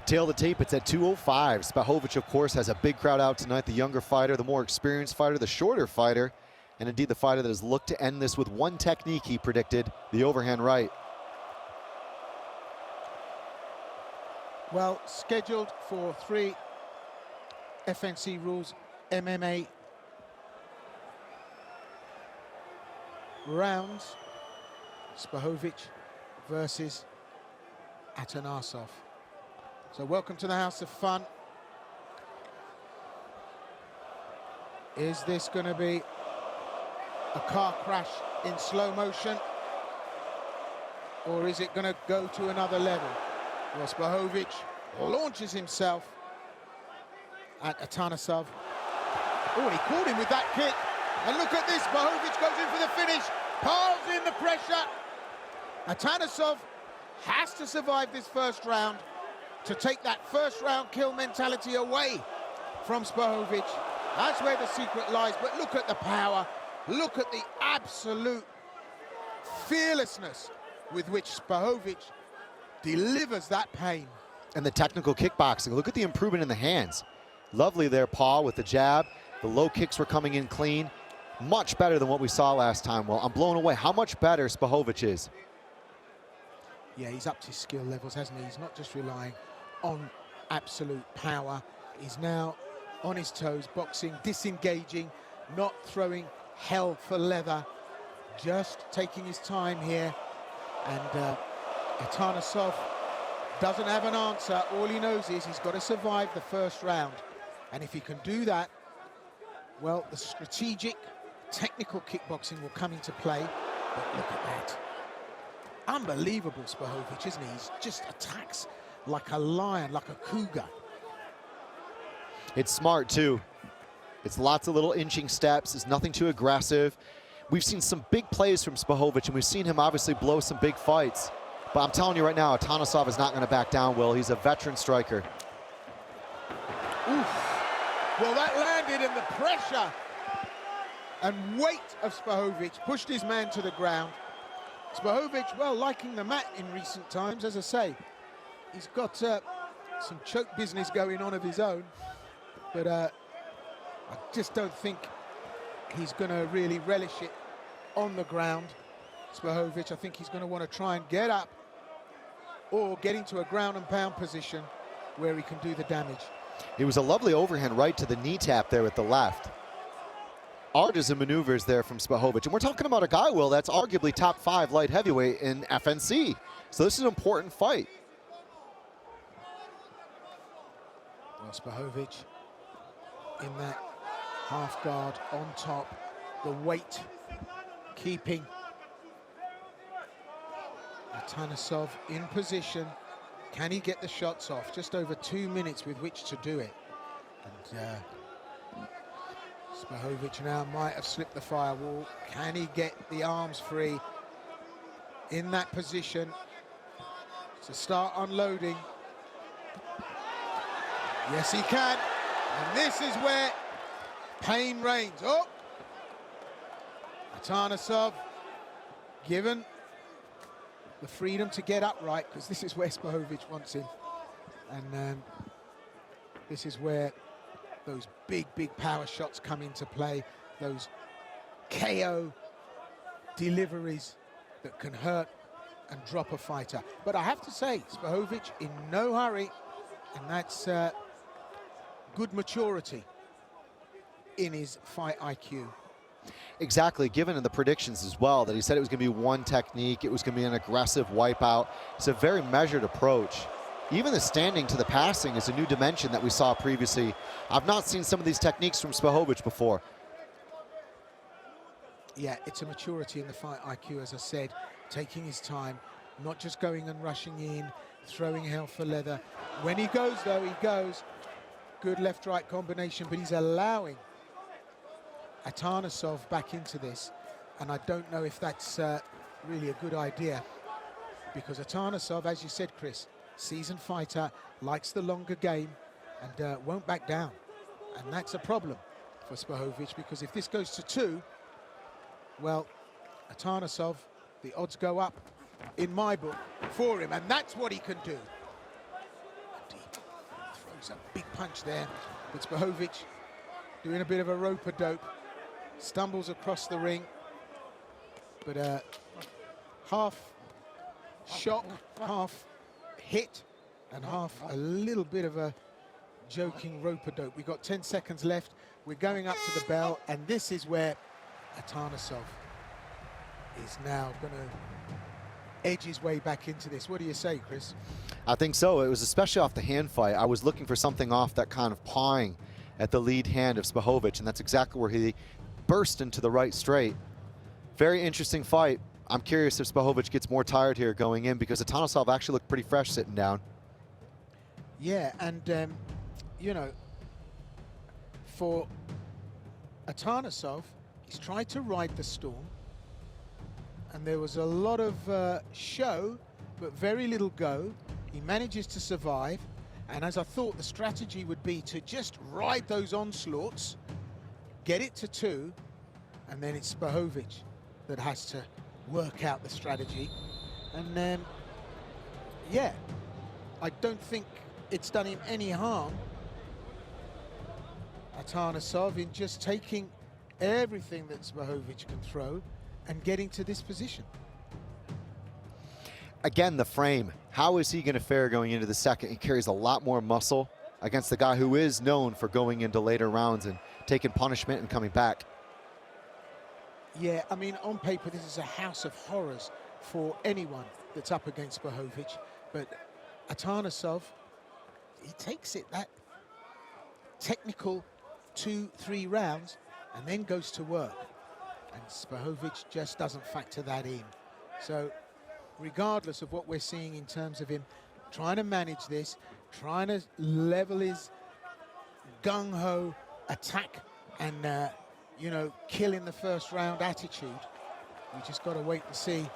Tail the tape, it's at 205. SPAHOVIC, of course, has a big crowd out tonight. The younger fighter, the more experienced fighter, the shorter fighter, and indeed the fighter that has looked to end this with one technique, he predicted, the overhand right. Well, scheduled for 3 FNC rules MMA rounds. SPAHOVIC versus ATANASOV. So welcome to the House of Fun. Is this going to be a car crash in slow motion, or is it going to go to another level? Well, SPAHOVIC launches himself at ATANASOV. Oh, he caught him with that kick. And look at this, SPAHOVIC goes in for the finish, piles in the pressure. ATANASOV has to survive this first round to take that first round kill mentality away from SPAHOVIC. That's where the secret lies, but look at the power. Look at the absolute fearlessness with which SPAHOVIC delivers that pain. And the technical kickboxing, look at the improvement in the hands. Lovely there, Paul, with the jab. The low kicks were coming in clean. Much better than what we saw last time. Well, I'm blown away how much better SPAHOVIC is. Yeah, he's upped his skill levels, hasn't he? He's not just relying on absolute power. He's now on his toes, boxing, disengaging, not throwing hell for leather, just taking his time here. And ATANASOV doesn't have an answer. All he knows is he's got to survive the first round. And if he can do that, well, the strategic, technical kickboxing will come into play. But look at that. Unbelievable, SPAHOVIC, isn't he? He just attacks like a lion, like a cougar. It's smart, too. It's lots of little inching steps. It's nothing too aggressive. We've seen some big plays from SPAHOVIC, and we've seen him obviously blow some big fights. But I'm telling you right now, ATANASOV is not going to back down, Will. He's a veteran striker. Oof. Well, that landed, and the pressure and weight of SPAHOVIC pushed his man to the ground. SPAHOVIC, well, liking the mat in recent times, as I say. He's got some choke business going on of his own, but I just don't think he's going to really relish it on the ground. SPAHOVIC, I think he's going to want to try and get up or get into a ground and pound position where he can do the damage. It was a lovely overhand right to the knee tap there with the left. Artisan maneuvers there from SPAHOVIC. And we're talking about a guy, Will, that's arguably top 5 light heavyweight in FNC. So this is an important fight. Well, SPAHOVIc in that half guard on top, the weight keeping ATANASOV in position. Can he get the shots off? Just over 2 minutes with which to do it. And SPAHOVIc now might have slipped the firewall. Can he get the arms free in that position to start unloading? Yes, he can. And this is where pain reigns. Oh! ATANASOV given the freedom to get upright, because this is where SPAHOVIC wants him. And this is where those big power shots come into play, those KO deliveries that can hurt and drop a fighter. But I have to say, SPAHOVIc in no hurry, and that's good maturity in his fight IQ. Exactly, given in the predictions as well, that he said it was going to be one technique, it was going to be an aggressive wipeout. It's a very measured approach. Even the standing to the passing is a new dimension that we saw previously. I've not seen some of these techniques from SPAHOVIc before. Yeah, it's a maturity in the fight IQ, as I said, taking his time, not just going and rushing in, throwing hell for leather. When he goes, though, he goes. Good left-right combination, but he's allowing ATANASOV back into this, and I don't know if that's really a good idea, because ATANASOV, as you said, Chris, seasoned fighter, likes the longer game, and won't back down. And that's a problem for SPAHOVIc, because if this goes to 2, well, ATANASOV, the odds go up, in my book, for him, and that's what he can do. Deep. It's a big punch there. But SPAHOVIC doing a bit of a rope-a-dope. Stumbles across the ring. But half shock, half hit, and half a little bit of a joking rope-a-dope. We've got 10 seconds left. We're going up to the bell, and this is where ATANASOV is now going to edge his way back into this. What do you say, Chris? I think so. It was especially off the hand fight. I was looking for something off that kind of pawing at the lead hand of SPAHOVIC, and that's exactly where he burst into the right straight. Very interesting fight. I'm curious if SPAHOVIC gets more tired here going in, because ATANASOV actually looked pretty fresh sitting down. Yeah, and you know, for ATANASOV, he's tried to ride the storm, and there was a lot of show, but very little go. He manages to survive, and as I thought the strategy would be to just ride those onslaughts, get it to 2, and then it's SPAHOVIC that has to work out the strategy. And yeah, I don't think it's done him any harm, ATANASOV, in just taking everything that SPAHOVIC can throw and getting to this position. Again, the frame. How is he going to fare going into the second? He carries a lot more muscle against the guy who is known for going into later rounds and taking punishment and coming back. Yeah, I mean, on paper, this is a house of horrors for anyone that's up against SPAHOVIC, but ATANASOV, he takes it that technical 2-3 rounds and then goes to work. And SPAHOVIC just doesn't factor that in. So regardless of what we're seeing in terms of him trying to manage this, trying to level his gung-ho attack and, you know, kill in the first round attitude, we just got to wait and see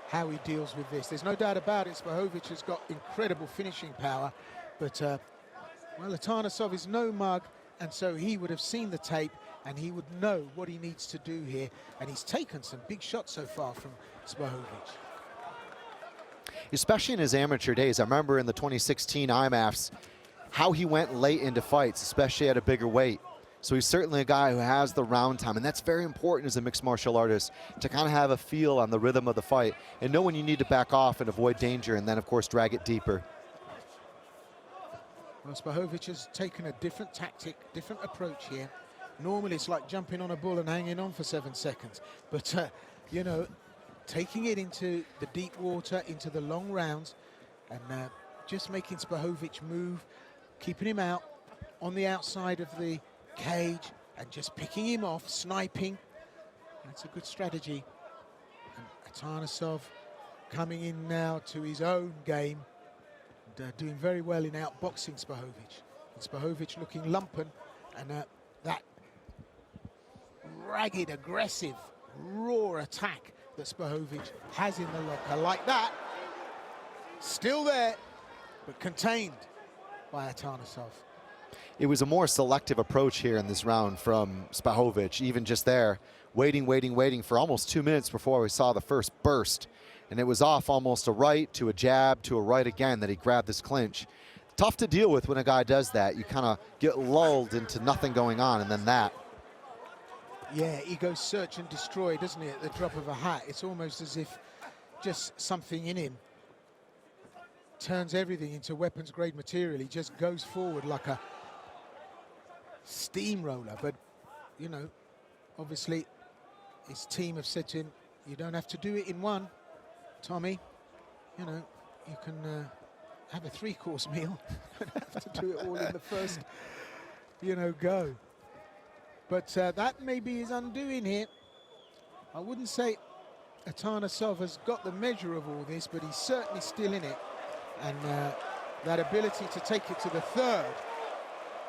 how he deals with this. There's no doubt about it, SPAHOVIC has got incredible finishing power, but, well, ATANASOV is no mug, and so he would have seen the tape and he would know what he needs to do here, and he's taken some big shots so far from SPAHOVIC. Especially in his amateur days. I remember in the 2016 IMAFs how he went late into fights, especially at a bigger weight. So he's certainly a guy who has the round time, and that's very important as a mixed martial artist, to kind of have a feel on the rhythm of the fight and know when you need to back off and avoid danger, and then of course drag it deeper. Well, SPAHOVIC has taken a different tactic, different approach here. Normally it's like jumping on a bull and hanging on for 7 seconds, but you know, taking it into the deep water, into the long rounds, and just making SPAHOVIC move, keeping him out on the outside of the cage and just picking him off, sniping. That's a good strategy. And ATANASOV coming in now to his own game and doing very well in outboxing SPAHOVIc. And SPAHOVIc looking lumpen, and that ragged, aggressive, raw attack that SPAHOVIc has in the locker, like that, still there, but contained by ATANASOV. It was a more selective approach here in this round from SPAHOVIc, even just there, waiting for almost 2 minutes before we saw the first burst. And it was off almost a right to a jab to a right again that he grabbed this clinch. Tough to deal with when a guy does that. You kind of get lulled into nothing going on, and then that. Yeah, he goes search and destroy, doesn't he, at the drop of a hat. It's almost as if just something in him turns everything into weapons-grade material. He just goes forward like a steamroller. But, you know, obviously his team have said to him, you don't have to do it in one, Tommy. You know, you can have a 3-course meal. You don't have to do it all in the first, you know, go. But that may be his undoing here. I wouldn't say ATANASOV has got the measure of all this, but he's certainly still in it. And that ability to take it to the third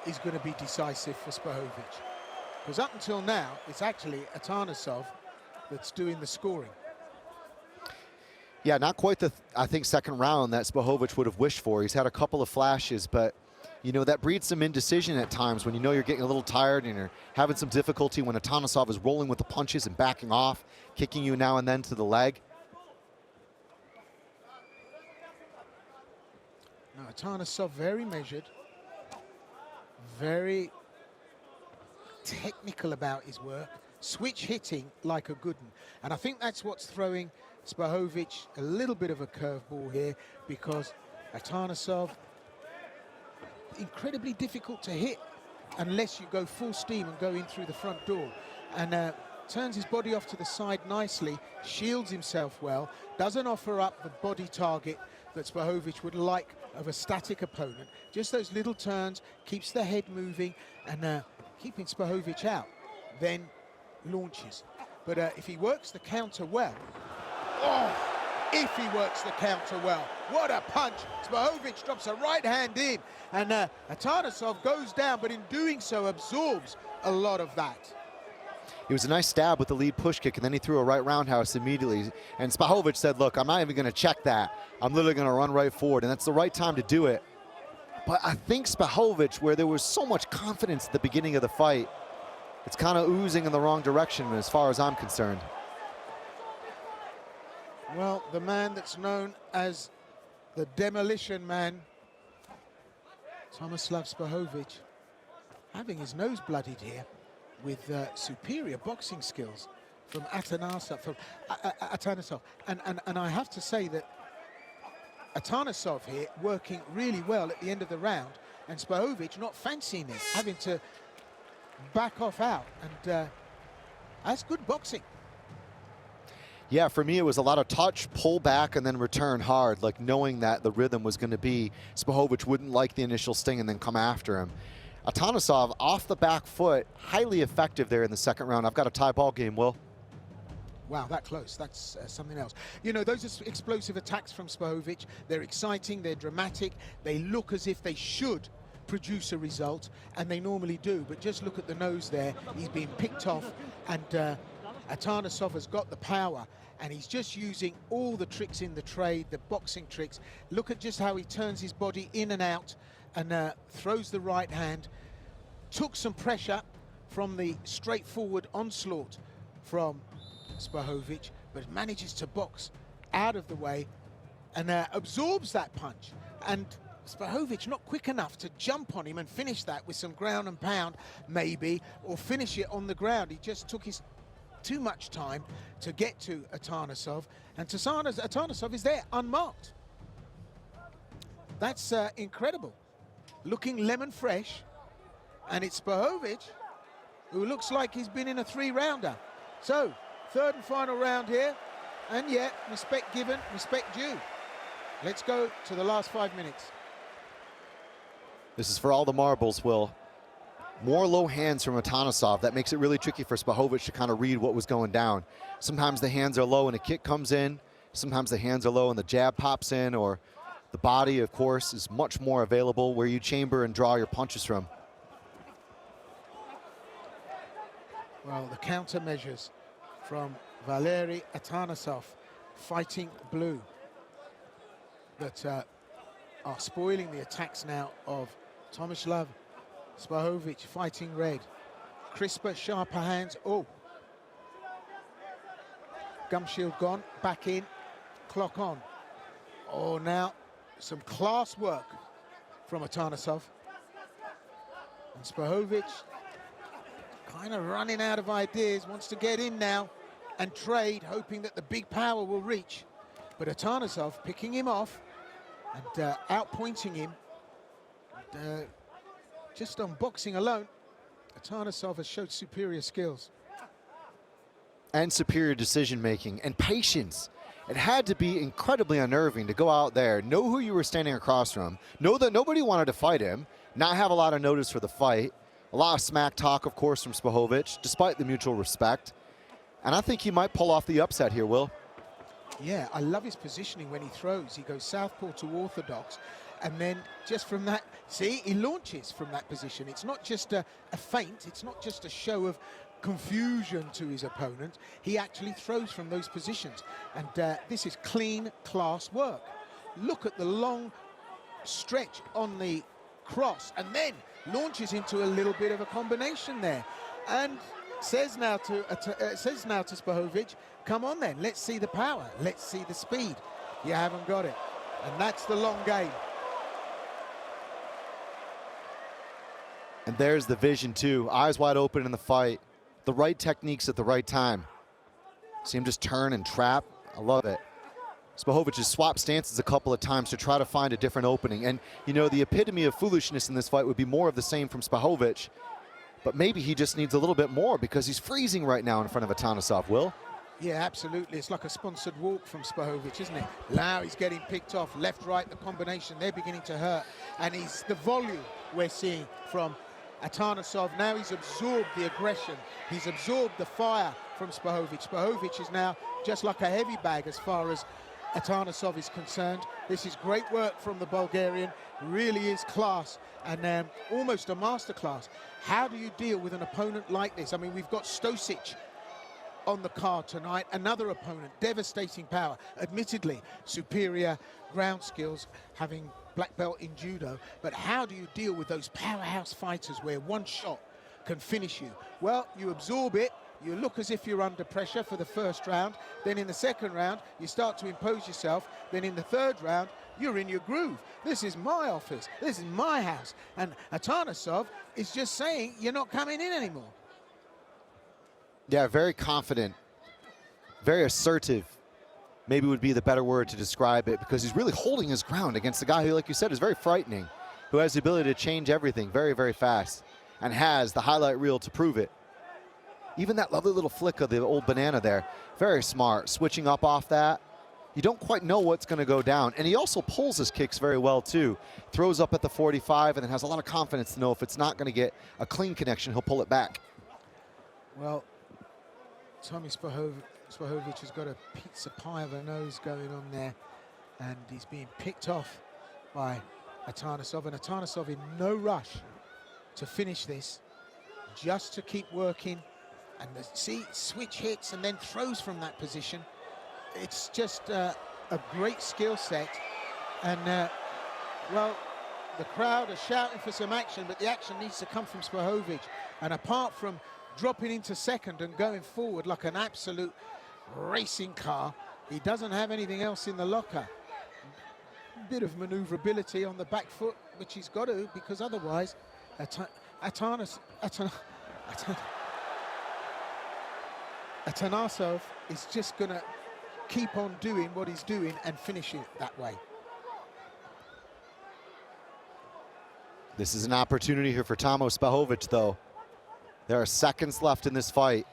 is going to be decisive for SPAHOVIc. Because up until now, it's actually ATANASOV that's doing the scoring. Yeah, not quite the, I think, second round that SPAHOVIc would have wished for. He's had a couple of flashes, but you know, that breeds some indecision at times when you know you're getting a little tired and you're having some difficulty when ATANASOV is rolling with the punches and backing off, kicking you now and then to the leg. Now, ATANASOV very measured. very technical about his work, switch hitting like a good one. And I think that's what's throwing SPAHOVIC a little bit of a curveball here, because ATANASOV, incredibly difficult to hit unless you go full steam and go in through the front door. And turns his body off to the side nicely, shields himself well, doesn't offer up the body target that SPAHOVIC would like of a static opponent. Just those little turns, keeps the head moving, and keeping SPAHOVIC out, then launches. But if he works the counter well, if he works the counter well, what a punch. SPAHOVIC drops a right hand in, and ATANASOV goes down, but in doing so absorbs a lot of that. It was a nice stab with the lead push kick, and then he threw a right roundhouse immediately. And SPAHOVIC said, look, I'm not even going to check that. I'm literally going to run right forward, and that's the right time to do it. But I think SPAHOVIC, where there was so much confidence at the beginning of the fight, it's kind of oozing in the wrong direction as far as I'm concerned. Well, the man that's known as the Demolition Man, Tomislav SPAHOVIC, having his nose bloodied here, with superior boxing skills from ATANASOV. And I have to say that ATANASOV here working really well at the end of the round, and SPAHOVIC not fancying it, having to back off out, and that's good boxing. Yeah, for me, it was a lot of touch, pull back, and then return hard, like knowing that the rhythm was going to be SPAHOVIC wouldn't like the initial sting and then come after him. ATANASOV off the back foot, highly effective there in the second round. I've got a tie ball game, Will. Wow, that close. That's something else. You know, those are explosive attacks from SPAHOVIC. They're exciting, they're dramatic, they look as if they should produce a result, and they normally do. But just look at the nose there. He's being picked off, and ATANASOV has got the power, and he's just using all the tricks in the trade, the boxing tricks. Look at just how he turns his body in and out, and throws the right hand. Took some pressure from the straightforward onslaught from SPAHOVIC, but manages to box out of the way and absorbs that punch. And SPAHOVIC not quick enough to jump on him and finish that with some ground and pound, maybe, or finish it on the ground. He just took his too much time to get to ATANASOV, and ATANASOV is there, unmarked. That's incredible. Looking lemon fresh, and it's SPAHOVIC who looks like he's been in a three-rounder. So, third and final round here, and yeah, respect given, respect due. Let's go to the last 5 minutes. This is for all the marbles, Will. More low hands from ATANASOV. That makes it really tricky for SPAHOVIC to kind of read what was going down. Sometimes the hands are low and a kick comes in. Sometimes the hands are low and the jab pops in, or the body, of course, is much more available where you chamber and draw your punches from. Well, the countermeasures from Valery ATANASOV, fighting blue, that are spoiling the attacks now of Tomislav SPAHOVIC, fighting red. Crisper, sharper hands. Oh, gum shield gone, back in, clock on. Oh, now some class work from ATANASOV. And SPAHOVIC kind of running out of ideas, wants to get in now and trade, hoping that the big power will reach. But ATANASOV picking him off and outpointing him. And, just on boxing alone, ATANASOV has showed superior skills. And superior decision-making and patience. It had to be incredibly unnerving to go out there, know who you were standing across from, know that nobody wanted to fight him, not have a lot of notice for the fight, a lot of smack talk, of course, from SPAHOVIC, despite the mutual respect. And I think he might pull off the upset here, Will. Yeah, I love his positioning when he throws. He goes southpaw to orthodox, and then just from that, see, he launches from that position. It's not just a feint, it's not just a show of confusion to his opponent. He actually throws from those positions, and this is clean class work. Look at the long stretch on the cross, and then launches into a little bit of a combination there, and says now to SPAHOVIC, come on then, let's see the power, let's see the speed. You haven't got it, and that's the long game. And there's the vision too. Eyes wide open in the fight. The right techniques at the right time. See him just turn and trap. I love it. SPAHOVIC has swapped stances a couple of times to try to find a different opening. And, you know, the epitome of foolishness in this fight would be more of the same from SPAHOVIC. But maybe he just needs a little bit more because he's freezing right now in front of ATANASOV, Will. Yeah, absolutely. It's like a sponsored walk from SPAHOVIC, isn't it? Now he's getting picked off. Left, right, the combination, they're beginning to hurt. And he's the volume we're seeing from ATANASOV. Now he's absorbed the aggression. He's absorbed the fire from SPAHOVIC. SPAHOVIC is now just like a heavy bag as far as ATANASOV is concerned. This is great work from the Bulgarian. Really is class and almost a masterclass. How do you deal with an opponent like this? I mean, we've got Stosic on the card tonight, another opponent, devastating power, admittedly superior ground skills, having black belt in judo, but how do you deal with those powerhouse fighters where one shot can finish you? Well, you absorb it, you look as if you're under pressure for the first round, then in the second round you start to impose yourself, then in the third round you're in your groove. This is my office, this is my house, and ATANASOV is just saying you're not coming in anymore. Yeah, very confident, very assertive, maybe would be the better word to describe it, because he's really holding his ground against a guy who, like you said, is very frightening, who has the ability to change everything very, very fast, and has the highlight reel to prove it. Even that lovely little flick of the old banana there, very smart, switching up off that. You don't quite know what's going to go down, and he also pulls his kicks very well too. Throws up at the 45 and then has a lot of confidence to know if it's not going to get a clean connection, he'll pull it back. Well, Tommy SPAHOVIC has got a pizza pie of a nose going on there, and he's being picked off by ATANASOV, and ATANASOV in no rush to finish this, just to keep working, and see, switch hits and then throws from that position. It's just a great skill set, and well, the crowd are shouting for some action, but the action needs to come from SPAHOVIC, and apart from dropping into second and going forward like an absolute racing car, he doesn't have anything else in the locker. A bit of maneuverability on the back foot, which he's got to, because otherwise ATANASOV is just going to keep on doing what he's doing and finish it that way. This is an opportunity here for Tomo SPAHOVIC, though. There are seconds left in this fight.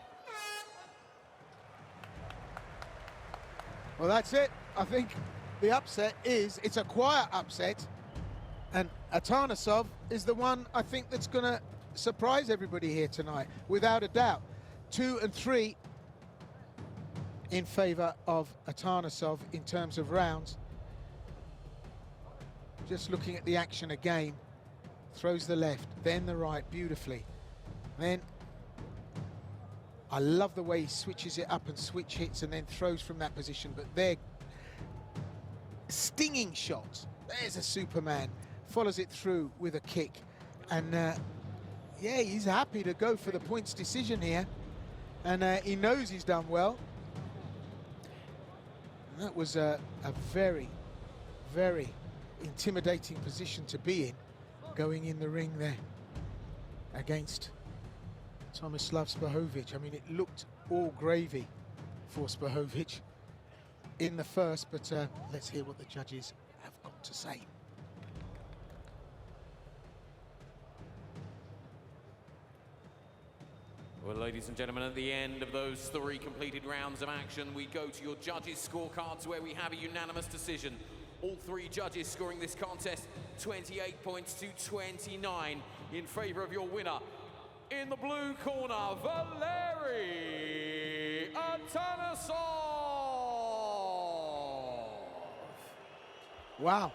Well, that's it. I think the upset is, it's a quiet upset, and ATANASOV is the one I think that's going to surprise everybody here tonight, without a doubt. 2 and 3 in favor of ATANASOV in terms of rounds. Just looking at the action again, throws the left, then the right beautifully. Then I love the way he switches it up and switch hits and then throws from that position, but they're stinging shots. There's a Superman, follows it through with a kick, and yeah, he's happy to go for the points decision here, and he knows he's done well. And that was a very, very intimidating position to be in, going in the ring there against Tomislav SPAHOVIC. I mean, it looked all gravy for SPAHOVIC in the first, but let's hear what the judges have got to say. Well, ladies and gentlemen, at the end of those 3 completed rounds of action, we go to your judges' scorecards, where we have a unanimous decision. All 3 judges scoring this contest 28 points to 29 in favor of your winner. In the blue corner, Valeri ATANASOV. Wow.